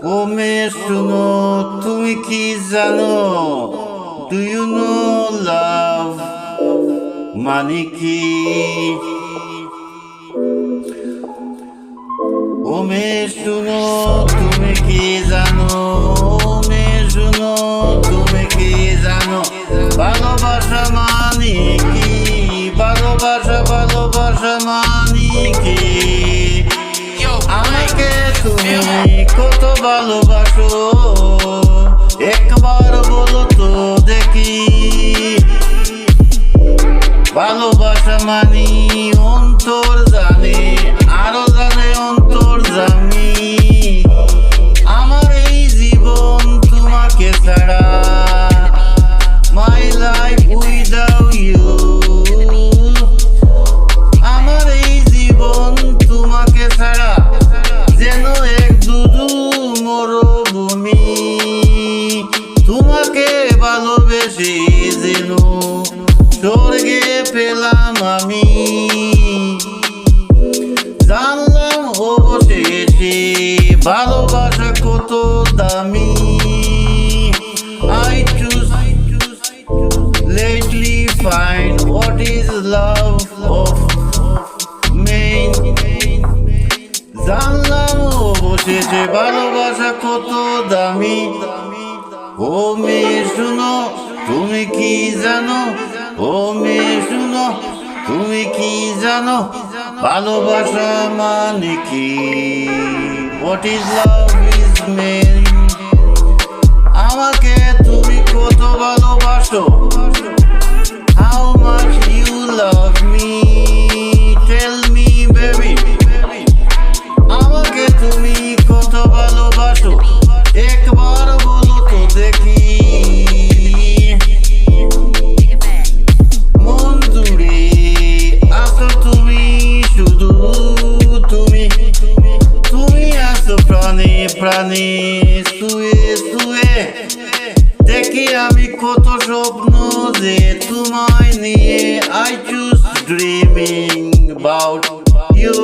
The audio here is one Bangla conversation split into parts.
ও মেয়ে শুনো, তুমি কি জানো? ডু ইউ নো লাভ মানে কি? ও মেয়ে শুনো, তুমি কি জানো? ও মেয়ে শুনো, তুমি কি জানো? ভালোবাসা মানে কি? ভালোবাসা মানে কি? আমাকে তুমি কত ভালোবাসো, একবার বলো তো দেখি। ভালোবাসা মানি অন্তর জানে, আরো জানে অন্তর জানি। আমার এই জীবন তোমাকে ছাড়া, মাই লাইফ উইদাউট ইউ। আমার এই জীবন তোমাকে ছাড়া যেন এক দুধু মরুভূমি। তোমাকে ভালোবেসে যেন স্বর্গে পেলাম আমি। জানলাম অবশেষে ভালোবাসা কত দামি। I choose lately find what is love of main. জানলাম অবশেষে ভালোবাসা কত দামি। ও মেয়ে শুনো, তুমি কি জানো? ও মেয়ে শুনো, তুমি কি জানো? ভালোবাসা মানে কি? What is love is mean? আমাকে তুমি কত ভালোবাসো? How much you love me? Tell me baby. আমাকে তুমি কত ভালোবাসো, একবার বলো তো দেখি। মন জুড়ে আসো তুমি, শুধু তুমি। তুমি আসো প্রাণে প্রাণে, শুয়ে শুয়ে দেখি আমি কত স্বপ্ন যে তোমায় নিয়ে। I choose dreaming about you.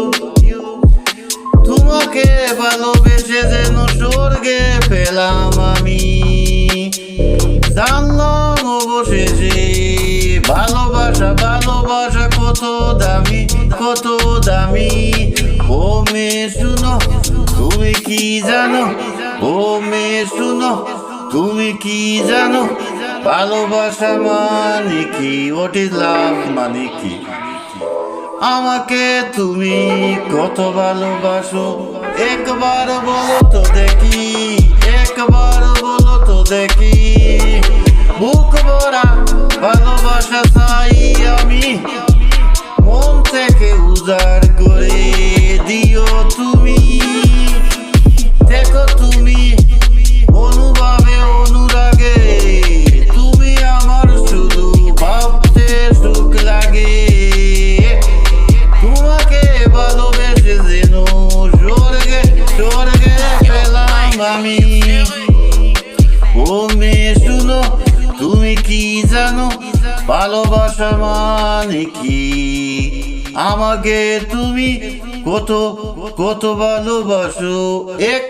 তোমাকে ভালোবেসে যেন স্বর্গে পেলাম আমি। জানলাম অবশেষে ভালোবাসা কত দামি, কত দামি। ও মেয়ে শুনো, তুমি কি জানো? ও মেয়ে শুনো, তুমি কি জানো? ভালোবাসা মানে কি? What is love মানে কি? আমাকে তুমি কত ভালোবাসো, একবার বলো তো দেখি। একবার বলো তো দেখি। বুক ভরা ভালোবাসা চাই আমি, মন থেকে উজাড় করে দিও তুমি। দেখো তুমি অনুভবে অনুরাগে, তুমি আমার শুধু ভাবতে সুখ লাগে। তোমাকে ভালোবেসে যেন স্বর্গে স্বর্গে পেলাম আমি। ও মেয়ে শুনো, তুমি কি জানো? ভালোবাসা মানে কি? আমাকে তুমি কত কত ভালোবাসো, এক